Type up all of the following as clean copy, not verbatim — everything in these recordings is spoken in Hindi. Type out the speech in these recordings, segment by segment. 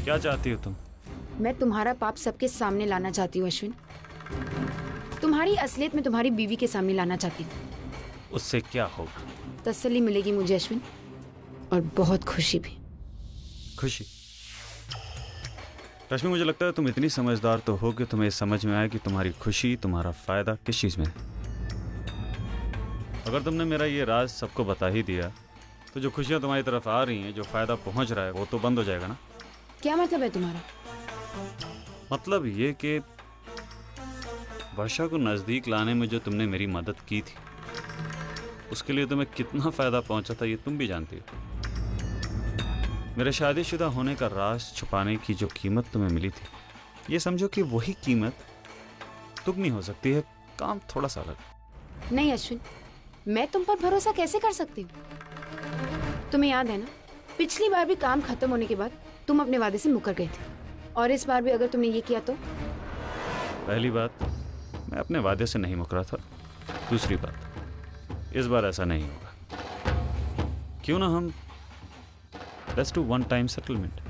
क्या चाहती हो तुम? मैं तुम्हारा पाप सबके सामने लाना चाहती हूँ अश्विन। तुम्हारी असलियत में तुम्हारी बीवी के सामने लाना चाहती हूँ। उससे क्या होगा? तसल्ली मिलेगी मुझे अश्विन, और बहुत खुशी भी। खुशी? रश्मि, मुझे लगता है तुम इतनी समझदार तो हो कि तुम्हें समझ में आए कि तुम्हारी खुशी, तुम्हारा फायदा किस चीज में है। अगर तुमने मेरा ये राज सबको बता ही दिया तो जो खुशियां तुम्हारी तरफ आ रही हैं, जो फायदा पहुंच रहा है, वो तो बंद हो जाएगा ना। क्या मतलब है तुम्हारा? मतलब ये कि वर्षा को नजदीक लाने में जो तुमने मेरी मदद की थी, उसके लिए तुम्हें कितना फायदा पहुंचा था ये तुम भी जानती हो। मेरे शादीशुदा होने का राज छुपाने की जो कीमत तुम्हें मिली थी, ये समझो कि वही कीमत दुगनी हो सकती है। काम थोड़ा सा अलग। नहीं अश्विन, मैं तुम पर भरोसा कैसे कर सकती हूँ? तुम्हें याद है ना, पिछली बार भी काम खत्म होने के बाद तुम अपने वादे से मुकर गए थे, और इस बार भी अगर तुमने ये किया तो? पहली बात, मैं अपने वादे से नहीं मुकरा था। दूसरी बात, इस बार ऐसा नहीं होगा। क्यों ना हम let's do one time settlement.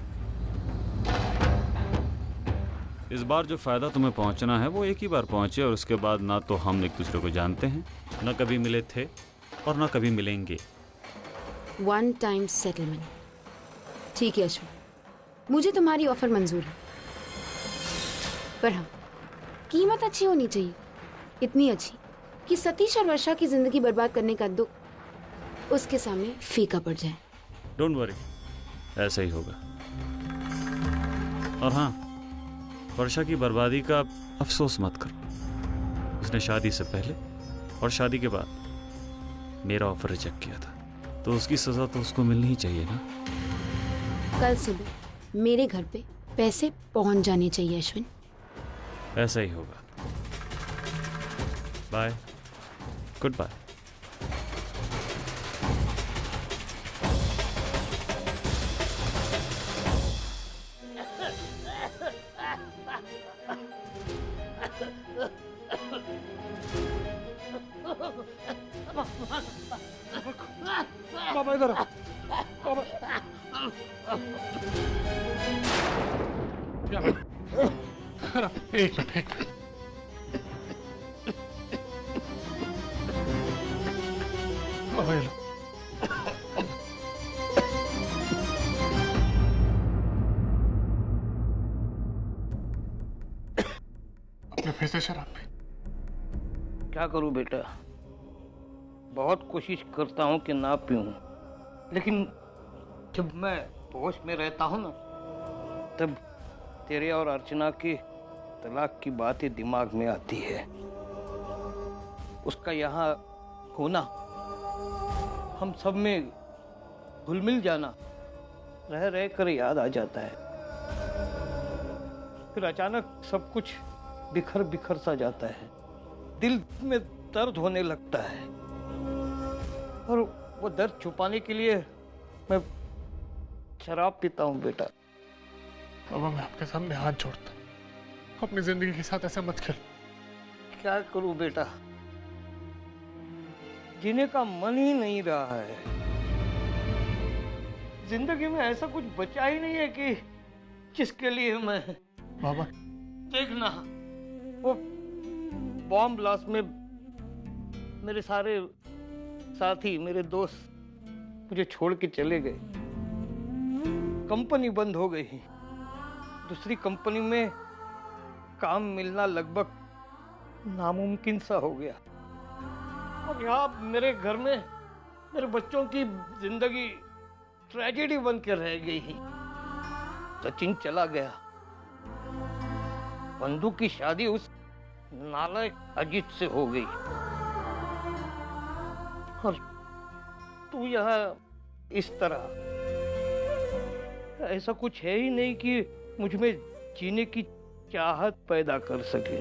इस बार जो फायदा तुम्हें पहुंचना है वो एक ही बार पहुंचे, और उसके बाद ना तो हम एक दूसरे को जानते हैं, ना कभी मिले थे और ना कभी मिलेंगे। वन टाइम सेटलमेंट, ठीक है अश्विन, मुझे तुम्हारी ऑफर मंजूर है। पर हाँ, कीमत अच्छी होनी चाहिए, इतनी अच्छी कि सतीश और वर्षा की जिंदगी बर्बाद करने का दुख उसके सामने फीका पड़ जाए। डोंट वरी, ऐसा ही होगा। और हाँ, वर्षा की बर्बादी का अफसोस मत करो। उसने शादी से पहले और शादी के बाद मेरा ऑफर रिजेक्ट किया था, तो उसकी सजा तो उसको मिलनी ही चाहिए ना। कल सुबह मेरे घर पे पैसे पहुंच जाने चाहिए अश्विन। ऐसा ही होगा। Bye, good bye. बाबा इधर आओ। बाबा एक मिनट। बाबा ये लो। अपने फिर से शराब पे। क्या करूं बेटा, बहुत कोशिश करता हूं कि ना पीऊं, लेकिन जब मैं होश में रहता हूं ना, तब तेरे और अर्चना की तलाक की बातें दिमाग में आती है। उसका यहाँ होना, हम सब में घुल मिल जाना रह रह कर याद आ जाता है। फिर अचानक सब कुछ बिखर बिखर सा जाता है, दिल में दर्द होने लगता है, और वो दर्द छुपाने के लिए मैं शराब पीता हूँ बेटा। बाबा मैं आपके सामने हाथ जोड़ता हूँ, अपनी जिंदगी के साथ ऐसा मत खेल। क्या करूं बेटा, जीने का मन ही नहीं रहा है। जिंदगी में ऐसा कुछ बचा ही नहीं है कि जिसके लिए मैं। बाबा देखना, वो बॉम्ब ब्लास्ट में मेरे सारे साथी, मेरे दोस्त मुझे छोड़ के चले गए। कंपनी बंद हो गई, दूसरी कंपनी में काम मिलना लगभग नामुमकिन सा हो गया, और यहाँ मेरे घर में मेरे बच्चों की जिंदगी ट्रेजेडी बन के रह गई। सचिन चला गया, बंधु की शादी उस नालायक अजीत से हो गई, और तू यहाँ इस तरह। ऐसा कुछ है ही नहीं कि मुझ में जीने की चाहत पैदा कर सके।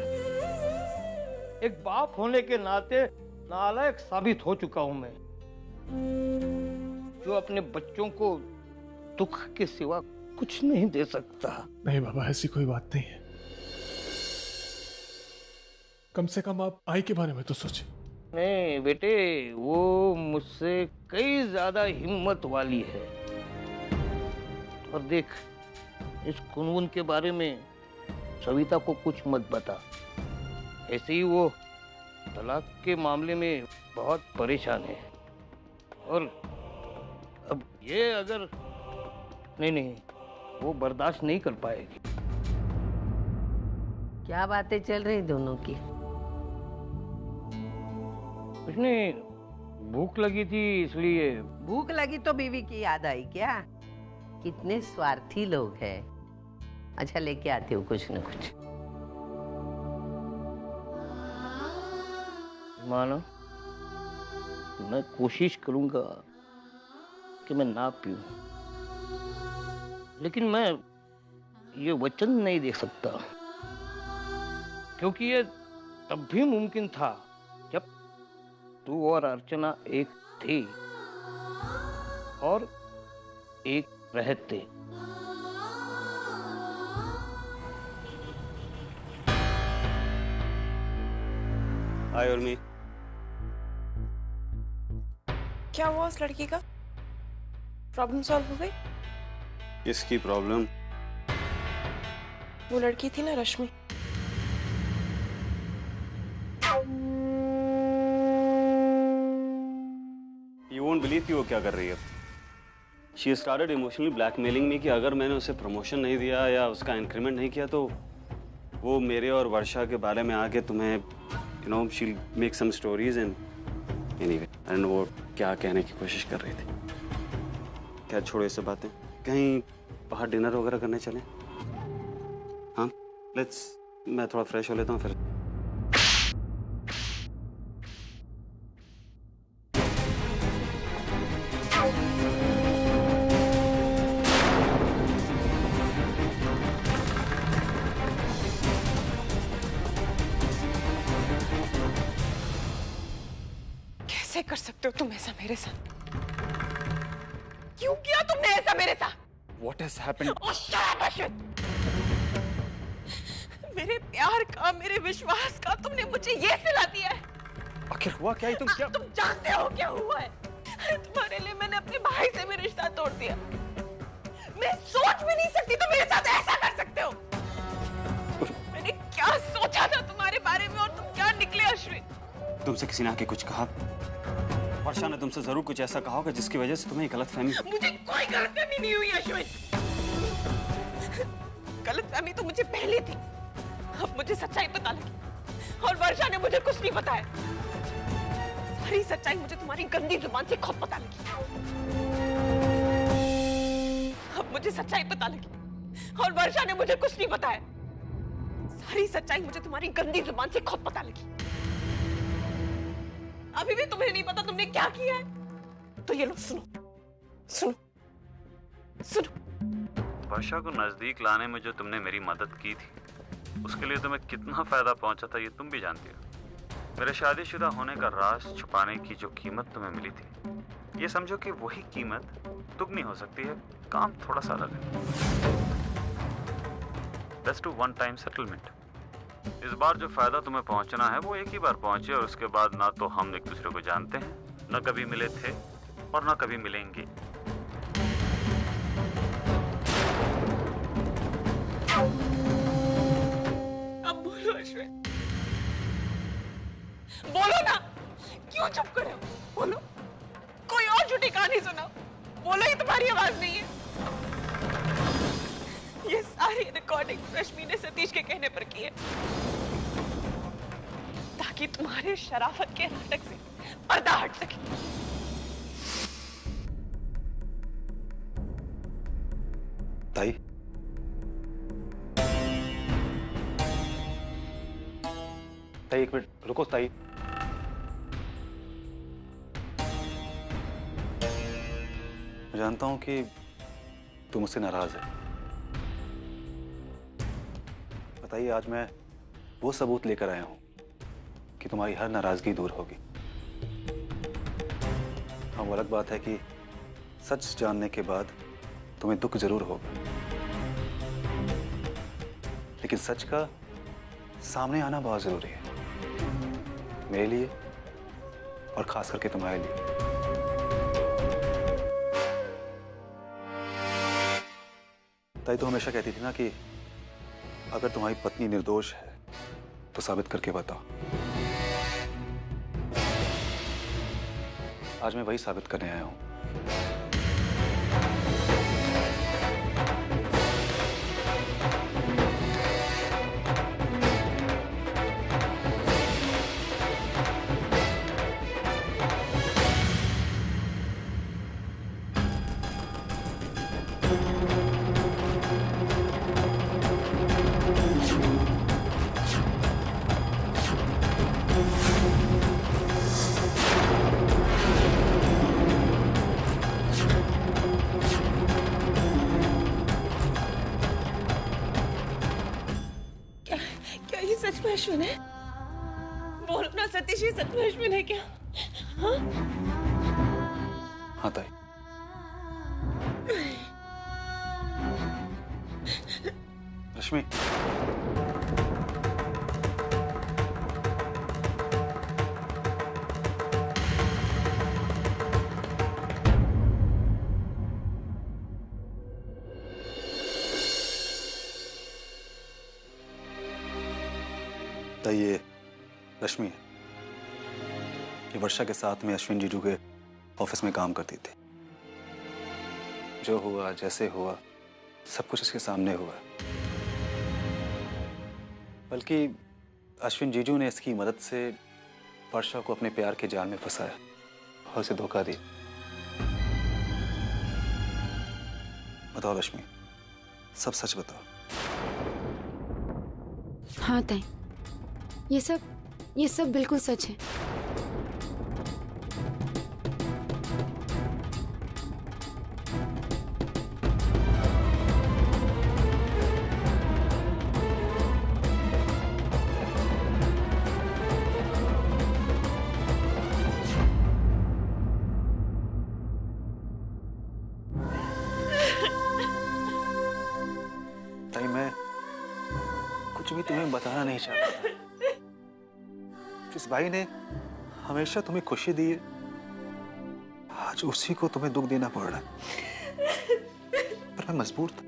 एक बाप होने के नाते नालायक साबित हो चुका हूं मैं, जो अपने बच्चों को दुख के सिवा कुछ नहीं दे सकता। नहीं बाबा, ऐसी कोई बात नहीं है। कम से कम आप आई के बारे में तो सोचे। नहीं बेटे, वो मुझसे कई ज्यादा हिम्मत वाली है। और देख, इस कुनवुन के बारे में सविता को कुछ मत बता। ऐसे ही वो तलाक के मामले में बहुत परेशान है। और अब ये अगर नहीं, वो बर्दाश्त नहीं कर पाएगी। क्या बातें चल रही दोनों की? कुछ नहीं, भूख लगी थी इसलिए। भूख लगी तो बीवी की याद आई क्या? कितने स्वार्थी लोग हैं। अच्छा, लेके आती हूँ कुछ न कुछ। मानो, मैं कोशिश करूंगा कि मैं ना पीऊं, लेकिन मैं ये वचन नहीं दे सकता, क्योंकि ये तब भी मुमकिन था जब तू और अर्चना एक थी और एक रहते। हाय उर्मी। क्या हुआ उस लड़की का? प्रॉब्लम सॉल्व हो गई? किसकी प्रॉब्लम? वो लड़की थी ना, रश्मि। You won't believe कि वो क्या कर रही है। She started emotionally blackmailing me कि अगर मैंने उसे प्रमोशन नहीं दिया या उसका इंक्रीमेंट नहीं किया तो वो मेरे और वर्षा के बारे में आके तुम्हें she'll make some stories and anyway, I don't know वो क्या कहने की कोशिश कर रही थी। क्या छोड़ो ये सब बातें, कहीं बाहर डिनर वगैरह करने चलें? हाँ, मैं थोड़ा फ्रेश हो लेता हूँ फिर। कैसे कर सकते हो तुम ऐसा मेरे साथ? क्यों किया तुमने ऐसा मेरे साथ? What has happened? Oh, shut up, Ashwin! मेरे प्यार का, मेरे विश्वास का तुमने मुझे ये सिला दिया है। आखिर हुआ क्या ही? तुम क्या? तुम जानते हो क्या हुआ है? तुम्हारे लिए मैंने अपने भाई से भी रिश्ता तोड़ दिया। मैं सोच भी नहीं सकती तुम मेरे साथ ऐसा कर सकते हो। मैंने क्या सोचा था तुम्हारे बारे में और तुम क्या निकले, अश्विन? तुमसे किसी ने आके कुछ कहा? वर्षा ने तुमसे जरूर कुछ ऐसा कहा होगा जिसकी वजह से तुम्हें गलतफहमी। मुझे कोई गलतफहमी नहीं हुई, अश्विन। गलतफहमी तो मुझे पहले थी, अब मुझे सच्चाई पता लगी और वर्षा ने मुझे कुछ नहीं बताया। सारी सच्चाई मुझे तुम्हारी गंदी जुबान से खुद पता लगी। अब मुझे सच्चाई पता लगी और वर्षा ने मुझे कुछ नहीं बताया। सारी सच्चाई मुझे तुम्हारी गंदी जुबान से खुद पता लगी। अभी भी तुम्हें नहीं पता तुमने क्या किया है? तो ये लो, सुनो। वर्षा को नजदीक लाने में जो तुमने मेरी मदद की थी, उसके लिए तुम्हें कितना फायदा पहुंचा था ये तुम भी जानती हो। मेरे शादीशुदा होने का राज छुपाने की जो कीमत तुम्हें मिली थी, ये समझो कि वही कीमत दुगनी हो सकती है। काम थोड़ा सा अलग है। Let's do one time settlement. इस बार जो फायदा तुम्हें पहुंचना है वो एक ही बार पहुंचे और उसके बाद ना तो हम एक दूसरे को जानते हैं, ना कभी मिले थे और ना कभी मिलेंगे। अब बोलो अश्विन, बोलो ना, क्यों चुप करे हो? बोलो, कोई और झूठी कहानी सुनाओ। बोलो, ये तुम्हारी आवाज नहीं है। ये सारी रिकॉर्डिंग रश्मि ने सतीश के कहने पर की है, ताकि तुम्हारे शराफत के नाटक से पर्दा हट सके। ताई, ताई एक मिनट रुको। ताई, मैं जानता हूं कि तुम मुझसे नाराज है। बताइए, आज मैं वो सबूत लेकर आया हूं कि तुम्हारी हर नाराजगी दूर होगी। हाँ, वो अलग बात है कि सच जानने के बाद तुम्हें दुख जरूर होगा, लेकिन सच का सामने आना बहुत जरूरी है, मेरे लिए और खास करके तुम्हारे लिए। ताई तो हमेशा कहती थी ना कि अगर तुम्हारी पत्नी निर्दोष है तो साबित करके बताओ। आज मैं वही साबित करने आया हूं। क्या ये सच में अश्विन है? बोलो ना सतीश, ये सच में अश्विन है क्या? हाँ? हाँ ताई। रश्मि, ताई ये रश्मि है। ये वर्षा के साथ में अश्विन जीजू के ऑफिस में काम करती थी। जो हुआ जैसे हुआ सब कुछ इसके सामने हुआ। बल्कि अश्विन जीजू ने इसकी मदद से वर्षा को अपने प्यार के जाल में फंसाया और उसे धोखा दिया। बताओ रश्मि, सब सच बताओ। हाँ ताई, ये सब बिल्कुल सच है। ताई मैं कुछ भी तुम्हें बताना नहीं चाहता। जिस भाई ने हमेशा तुम्हें खुशी दी है, आज उसी को तुम्हें दुख देना पड़ रहा है। पर मैं मजबूर था।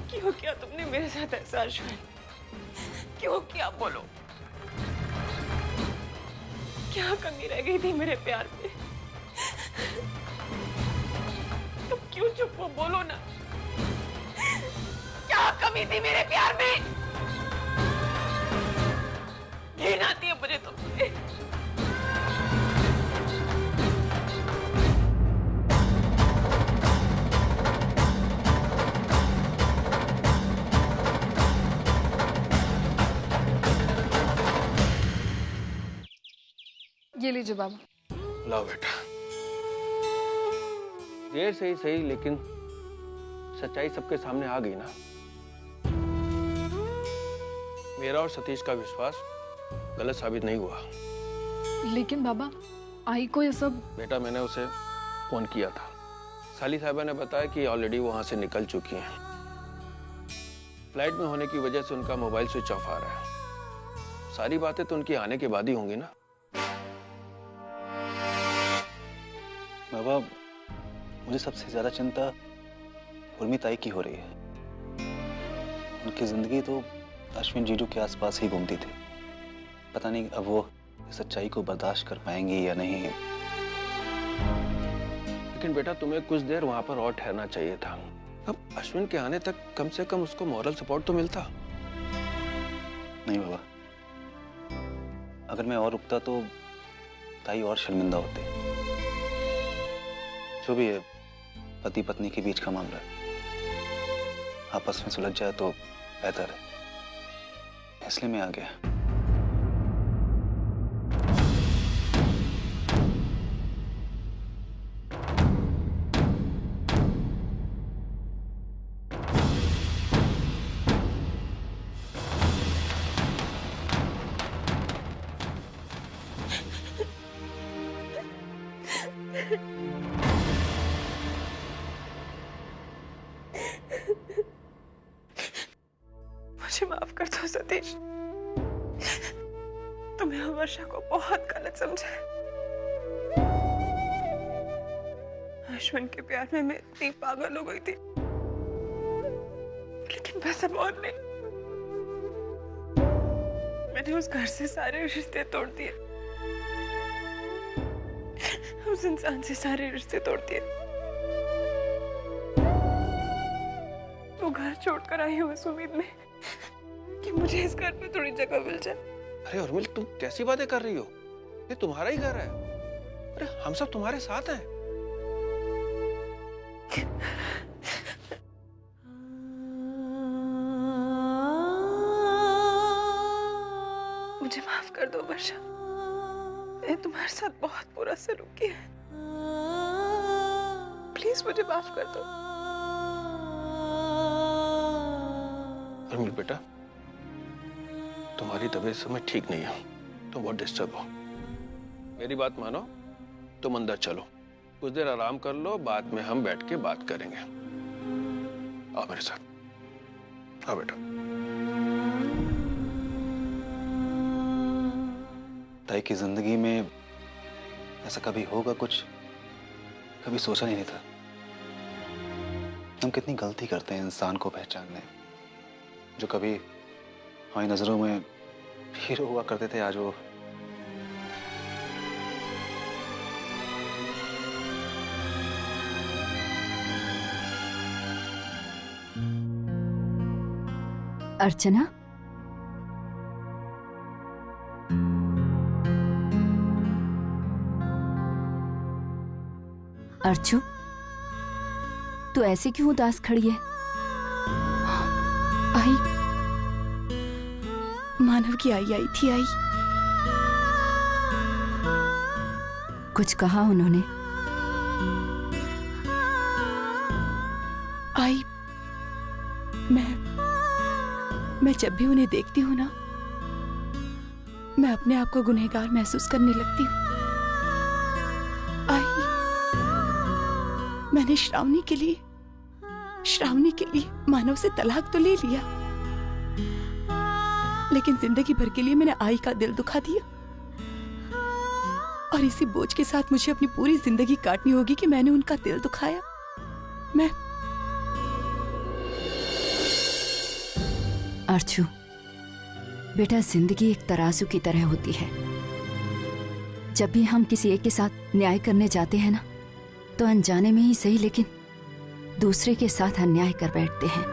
क्यों किया तुमने मेरे साथ ऐसा अश्विन? क्यों किया बोलो? क्या कमी रह गई थी मेरे प्यार में? तुम क्यों चुप हो? बोलो ना, क्या कमी थी मेरे प्यार में? घिन आती है मुझे तुमसे। ये लीजिए बाबा। लाओ बेटा। देर से ही सही, लेकिन सच्चाई सबके सामने आ गई ना। मेरा और सतीश का विश्वास गलत साबित नहीं हुआ। लेकिन बाबा, आई को ये सब। बेटा, मैंने उसे फोन किया था। साली साहिबा ने बताया कि ऑलरेडी वहां से निकल चुकी हैं। फ्लाइट में होने की वजह से उनका मोबाइल स्विच ऑफ आ रहा है। सारी बातें तो उनके आने के बाद ही होंगी ना। बाबा, मुझे सबसे ज्यादा चिंता उर्मी ताई की हो रही है। उनकी जिंदगी तो अश्विन जीजू के आसपास ही घूमती थी। पता नहीं अब वो इस सच्चाई को बर्दाश्त कर पाएंगी या नहीं। लेकिन बेटा, तुम्हें कुछ देर वहां पर और ठहरना चाहिए था। अब अश्विन के आने तक कम से कम उसको मॉरल सपोर्ट तो मिलता। नहीं बाबा, अगर मैं और रुकता तो ताई और शर्मिंदा होते। जो भी है, पति पत्नी के बीच का मामला है, आपस में सुलझ जाए तो बेहतर है। इसलिए मैं आ गया। मुझे माफ कर दो सतीश, तुम्हें वर्षा को बहुत गलत समझा है। अश्विन के प्यार में मैं इतनी पागल हो गई थी, लेकिन बस अब और नहीं। मैंने उस घर से सारे रिश्ते तोड़ दिए, उस इंसान से सारे रिश्ते तोड़ दिए। वो घर छोड़कर आई हूँ इस उम्मीद में कि मुझे इस घर में थोड़ी जगह मिल जाए। अरे उर्मिल, तुम कैसी बातें कर रही हो? ये तुम्हारा ही घर है। अरे हम सब तुम्हारे साथ हैं। मुझे माफ कर दो वर्षा, मैंने तुम्हारे साथ बहुत बुरा सलूक किया है। प्लीज मुझे माफ कर दो। उर्मिल बेटा, तुम्हारी तबीयत समय ठीक नहीं है, तुम बहुत डिस्टर्ब हो। मेरी बात मानो, तुम अंदर चलो, कुछ देर आराम कर लो, बाद में हम बैठ के बात करेंगे। आओ मेरे साथ, आओ बेटा। ताई की जिंदगी में ऐसा कभी होगा कुछ कभी सोचा ही नहीं था। हम कितनी गलती करते हैं इंसान को पहचानने। जो कभी हमारी नजरों में हीरो हुआ करते थे, आज वो अर्चना, अर्चू, तू ऐसे क्यों उदास खड़ी है? आई, मानव की आई थी। आई, कुछ कहा उन्होंने? आई, मैं जब भी उन्हें देखती हूँ ना, मैं अपने आप को गुनहगार महसूस करने लगती हूँ। आई, मैंने श्रावणी के लिए मानव से तलाक तो ले लिया, लेकिन जिंदगी भर के लिए मैंने आई का दिल दुखा दिया। और इसी बोझ के साथ मुझे अपनी पूरी जिंदगी काटनी होगी कि मैंने उनका दिल दुखाया। मैं अर्चू बेटा, जिंदगी एक तराजू की तरह होती है। जब भी हम किसी एक के साथ न्याय करने जाते हैं ना, तो अनजाने में ही सही लेकिन दूसरे के साथ अन्याय कर बैठते हैं।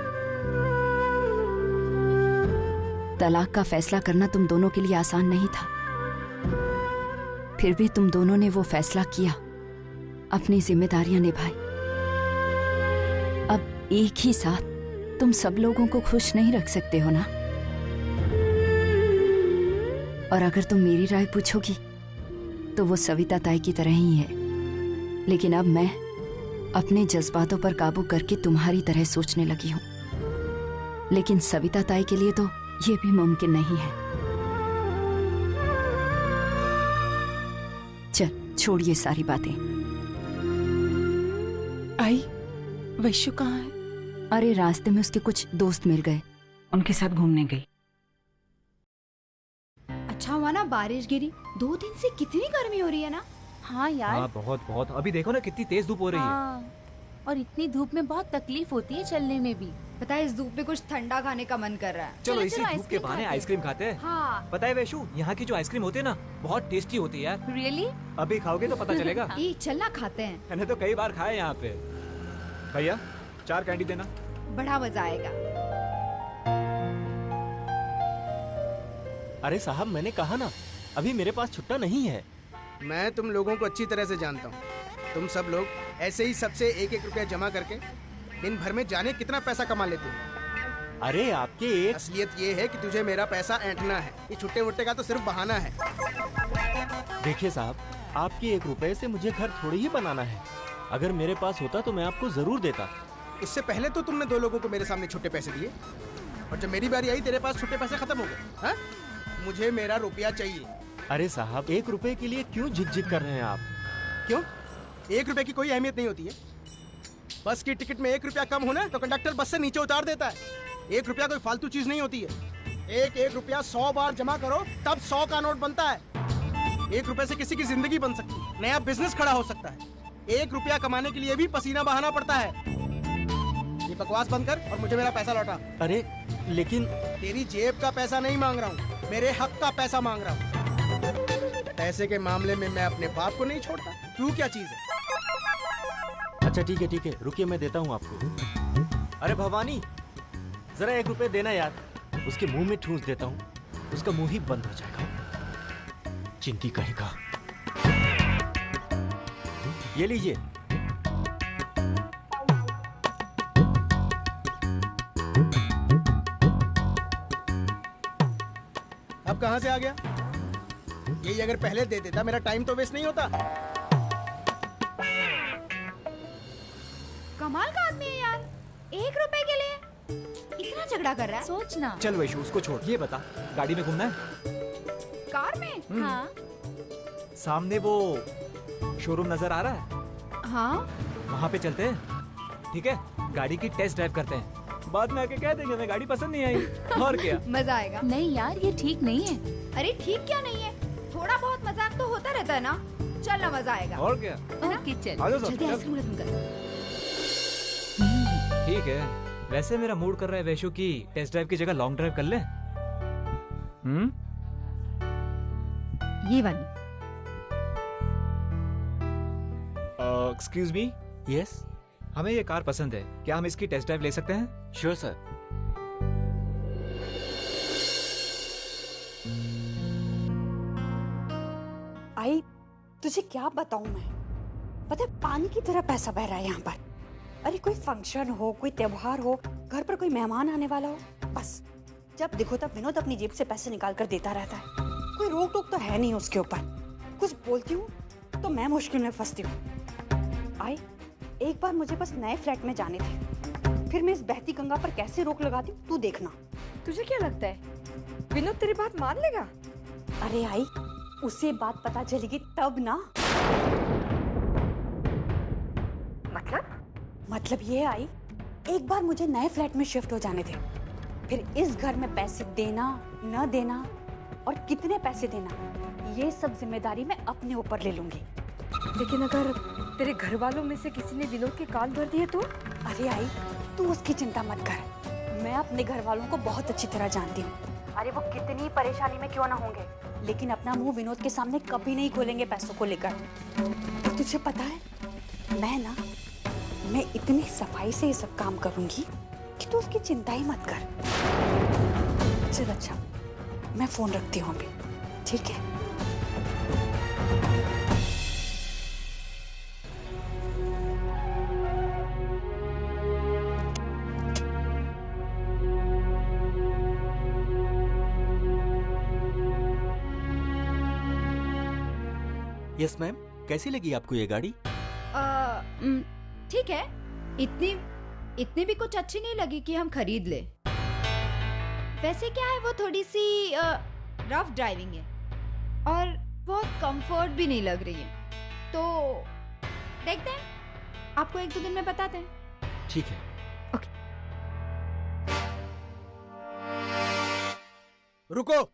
तलाक का फैसला करना तुम दोनों के लिए आसान नहीं था, फिर भी तुम दोनों ने वो फैसला किया, अपनी जिम्मेदारियां निभाई। अब एक ही साथ तुम सब लोगों को खुश नहीं रख सकते हो ना। और अगर तुम मेरी राय पूछोगी तो वो सविता ताई की तरह ही है, लेकिन अब मैं अपने जज्बातों पर काबू करके तुम्हारी तरह सोचने लगी हूं। लेकिन सविता ताई के लिए तो ये भी मुमकिन नहीं है। चल छोड़िए सारी बातें। आई, वैशु कहाँ है? अरे रास्ते में उसके कुछ दोस्त मिल गए, उनके साथ घूमने गई। अच्छा हुआ ना बारिश गिरी, 2 दिन से कितनी गर्मी हो रही है ना। हाँ यार, हाँ बहुत बहुत। अभी देखो ना कितनी तेज धूप हो रही है। और इतनी धूप में बहुत तकलीफ होती है चलने में भी। पता है, इस धूप में कुछ ठंडा खाने का मन कर रहा है। चलो इसी धूप के बहाने आइसक्रीम खाते हैं। हाँ। पता है वैशु, यहाँ की जो आइसक्रीम होती है ना, बहुत टेस्टी होती है यार। रियली? अभी खाओगे तो पता चलेगा। चलना खाते हैं। मैंने तो कई बार खाया यहाँ पे। भैया 4 कैंडी देना। बड़ा मजा आएगा। अरे साहब, मैंने कहा ना, अभी मेरे पास छुट्टा नहीं है। मैं तुम लोगों को अच्छी तरह से जानता हूँ। तुम सब लोग ऐसे ही सबसे 1-1 रुपया जमा करके दिन भर में जाने कितना पैसा कमा लेते हो। अरे आपके एक असलियत ये है कि तुझे मेरा पैसा ऐंठना है। ये छुट्टे वुट्टे का तो सिर्फ बहाना है। देखिए साहब, आपके 1 रुपए से मुझे घर थोड़ी ही बनाना है। अगर मेरे पास होता तो मैं आपको जरूर देता। इससे पहले तो तुमने 2 लोगों को मेरे सामने छुट्टे पैसे दिए, और जब मेरी बारी आई तेरे पास छुट्टे पैसे खत्म हो गए। हाँ? मुझे मेरा रुपया चाहिए। अरे साहब, 1 रुपए के लिए क्यों झिकझिक कर रहे हैं आप? क्यों? 1 रुपए की कोई अहमियत नहीं होती है। बस की टिकट में 1 रुपया कम होना तो कंडक्टर बस से नीचे उतार देता है। 1 रुपया कोई फालतू चीज नहीं होती है। 1 रुपया 100 बार जमा करो तब 100 का नोट बनता है। 1 रुपए से किसी की जिंदगी बन सकती है, नया बिजनेस खड़ा हो सकता है। 1 रुपया कमाने के लिए भी पसीना बहाना पड़ता है। ये बकवास बंद कर और मुझे मेरा पैसा लौटा। अरे लेकिन तेरी जेब का पैसा नहीं मांग रहा हूँ, मेरे हक का पैसा मांग रहा हूँ। पैसे के मामले में मैं अपने बाप को नहीं छोड़ता। तू क्या चीज है? अच्छा ठीक है, रुकिए मैं देता हूँ आपको। अरे भवानी, जरा 1 रुपए देना यार। उसके मुंह में ठूंस देता हूँ, उसका मुंह ही बंद हो जाएगा। चिंती कहेगा। ये लीजिए। अब कहाँ से आ गया? यही अगर पहले दे देता मेरा टाइम तो वेस्ट नहीं होता। कमाल का आदमी है यार, 1 रुपए के लिए इतना झगड़ा कर रहा है। सोचना। चल वैशु उसको छोड़, ये बता गाड़ी में घूमना है? कार में? हाँ। सामने वो शोरूम नजर आ रहा है? हाँ। वहाँ पे चलते हैं, ठीक है? गाड़ी की टेस्ट ड्राइव करते हैं, बाद में आके कह देंगे हमें गाड़ी पसंद नहीं आई। और क्या? मजा आएगा। नहीं यार, ये ठीक नहीं है। अरे ठीक क्या नहीं है, थोड़ा बहुत मजाक तो होता रहता है ना। चल ना, मजा आएगा। और क्या? ओके चल। आ जाओ सब, जल्दी चल। आइसक्रीम खत्म कर। ठीक है, वैसे मेरा मूड कर रहा है वैशु की टेस्ट ड्राइव की जगह लॉन्ग ड्राइव कर ले। ये वाली। Excuse me. यस। हमें ये कार पसंद है, क्या हम इसकी टेस्ट ड्राइव ले सकते हैं? Sure sir. आई तुझे क्या बताऊं मैं, पता है पानी की तरह पैसा बह रहा है यहाँ पर। अरे कोई फंक्शन हो, कोई त्योहार हो, घर पर कोई मेहमान आने वाला हो, बस जब देखो तब विनोद अपनी जेब से पैसे निकाल कर देता रहता है। कोई रोक टोक तो है नहीं उसके ऊपर। कुछ बोलती हूँ तो मैं मुश्किल में फंसती हूँ। आई एक बार मुझे बस नए फ्लैट में जाने थे, फिर मैं इस बहती गंगा पर कैसे रोक लगाती हूँ तू देखना। तुझे क्या लगता है विनोद तेरी बात मान लेगा? अरे आई उसे बात पता चलेगी तब ना। मतलब ये आई, एक बार मुझे नए फ्लैट में शिफ्ट हो जाने थे, फिर इस घर में पैसे देना न देना और कितने पैसे देना, ये सब जिम्मेदारी मैं अपने ऊपर ले लूंगी। लेकिन अगर तेरे घर वालों में से किसी ने विनोद के कान भर दिए तो? अरे आई तू उसकी चिंता मत कर, मैं अपने घर वालों को बहुत अच्छी तरह जानती हूँ। अरे वो कितनी परेशानी में क्यों ना होंगे, लेकिन अपना मुंह विनोद के सामने कभी नहीं खोलेंगे पैसों को लेकर। और तुझे पता है मैं इतनी सफाई से ये सब काम करूंगी कि तू उसकी चिंता ही मत कर। चल अच्छा, मैं फोन रखती हूँ अभी, ठीक है? यस मैम, कैसी लगी आपको ये गाड़ी? ठीक है, इतनी भी कुछ अच्छी नहीं लगी कि हम खरीद ले। वैसे क्या है, वो थोड़ी सी रफ ड्राइविंग है और बहुत कंफर्ट भी नहीं लग रही है, तो देखते हैं, आपको 1-2 दिन में बताते हैं। ठीक है। रुको।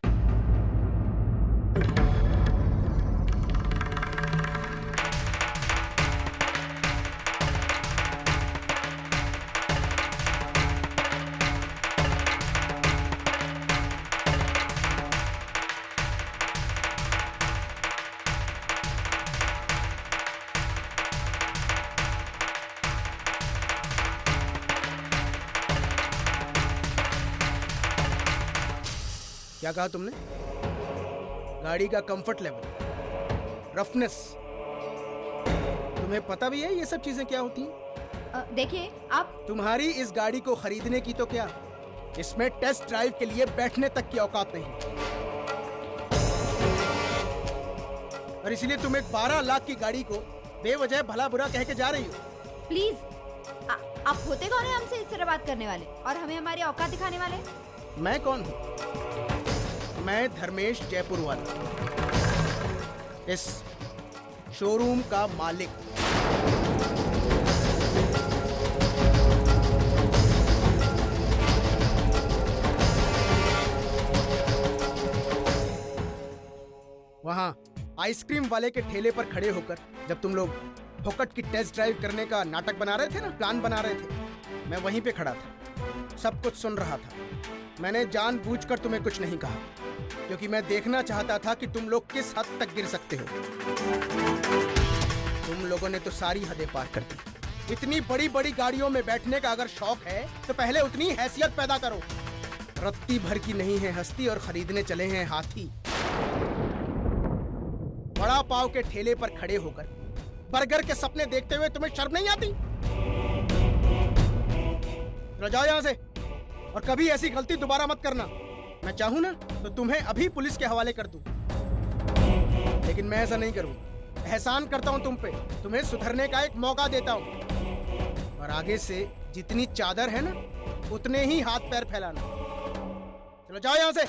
क्या कहा तुमने? गाड़ी का कंफर्ट लेवल, रफनेस, तुम्हें पता भी है ये सब चीजें क्या होती हैं? देखिए आप, तुम्हारी इस गाड़ी को खरीदने की तो क्या, इसमें टेस्ट ड्राइव के लिए बैठने तक की औकात नहीं, और इसलिए तुम एक 12 लाख की गाड़ी को बेवजह भला बुरा कह के जा रही हो। प्लीज आप होते कौन है हमसे इस तरह बात करने वाले और हमें हमारी औकात दिखाने वाले? मैं कौन हूँ? मैं धर्मेश जयपुर वाला, इस शोरूम का मालिक। वहां आइसक्रीम वाले के ठेले पर खड़े होकर जब तुम लोग फोकट की टेस्ट ड्राइव करने का नाटक बना रहे थे ना, प्लान बना रहे थे, मैं वहीं पे खड़ा था, सब कुछ सुन रहा था। मैंने जानबूझकर तुम्हें कुछ नहीं कहा क्योंकि मैं देखना चाहता था कि तुम लोग किस हद तक गिर सकते हो। तुम लोगों ने तो सारी हदें पार कर दी। इतनी बड़ी बड़ी गाड़ियों में बैठने का अगर शौक है तो पहले उतनी हैसियत पैदा करो। रत्ती भर की नहीं है हस्ती और खरीदने चले हैं हाथी। बड़ा पाव के ठेले पर खड़े होकर बर्गर के सपने देखते हुए तुम्हें शर्म नहीं आती? चलो जाओ यहां से और कभी ऐसी गलती दोबारा मत करना। मैं चाहूं ना तो तुम्हें अभी पुलिस के हवाले कर दूं, लेकिन मैं ऐसा नहीं करूंगा। एहसान करता हूं तुम पे, तुम्हें सुधरने का एक मौका देता हूं और आगे से जितनी चादर है ना उतने ही हाथ पैर फैलाना। चलो जाओ यहां से।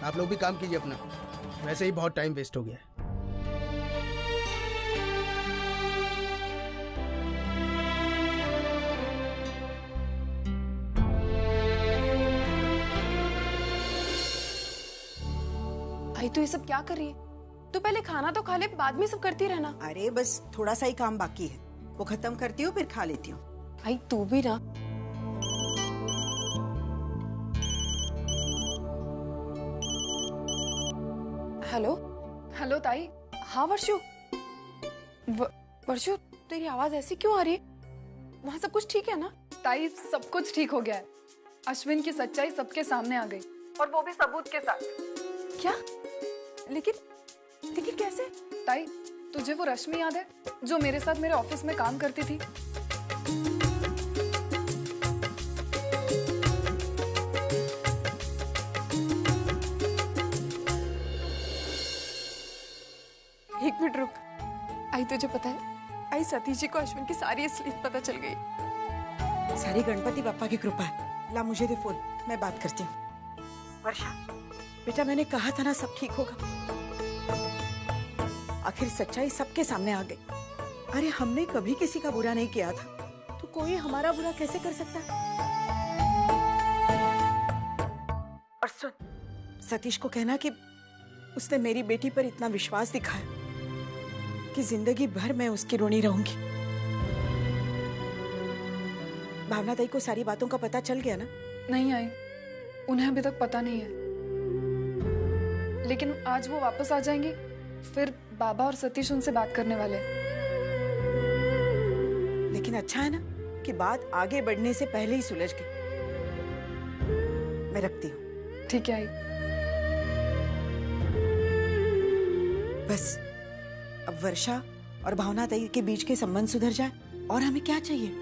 आप लोग भी काम कीजिए अपना, वैसे ही बहुत टाइम वेस्ट हो गया है। भाई तो ये सब क्या कर रही है? तो पहले खाना तो खा ले, बाद में सब करती रहना। अरे बस थोड़ा सा ही काम बाकी है, वो खत्म करती हूँ फिर खा लेती हूँ। भाई तू भी ना। हेलो हेलो ताई। हाँ वर्षु। वर्षु तेरी आवाज ऐसी क्यों आ रही है? वहाँ सब कुछ ठीक है ना? ताई सब कुछ ठीक हो गया है। अश्विन की सच्चाई सबके सामने आ गई और वो भी सबूत के साथ। क्या? लेकिन लेकिन कैसे? ताई तुझे वो रश्मि याद है जो मेरे साथ मेरे ऑफिस में काम करती थी? एक मिनट रुक। आई तुझे पता है, आई सतीश जी को अश्विन की सारी असलियत पता चल गई। सारी गणपति बप्पा की कृपा है। ला मुझे दे फोन, मैं बात करती हूँ। वर्षा बेटा, मैंने कहा था ना सब ठीक होगा। आखिर सच्चाई सबके सामने आ गई। अरे हमने कभी किसी का बुरा नहीं किया था, तो कोई हमारा बुरा कैसे कर सकता है? और सुन, सतीश को कहना कि उसने मेरी बेटी पर इतना विश्वास दिखाया कि जिंदगी भर मैं उसकी ऋणी रहूंगी। भावना ताई को सारी बातों का पता चल गया ना? नहीं आई, उन्हें अभी तक पता नहीं है, लेकिन आज वो वापस आ जाएंगी, फिर बाबा और सतीश उनसे बात करने वाले हैं। लेकिन अच्छा है ना कि बात आगे बढ़ने से पहले ही सुलझ गई। मैं रखती हूँ। ठीक है आई। बस अब वर्षा और भावना ताई के बीच के संबंध सुधर जाए और हमें क्या चाहिए?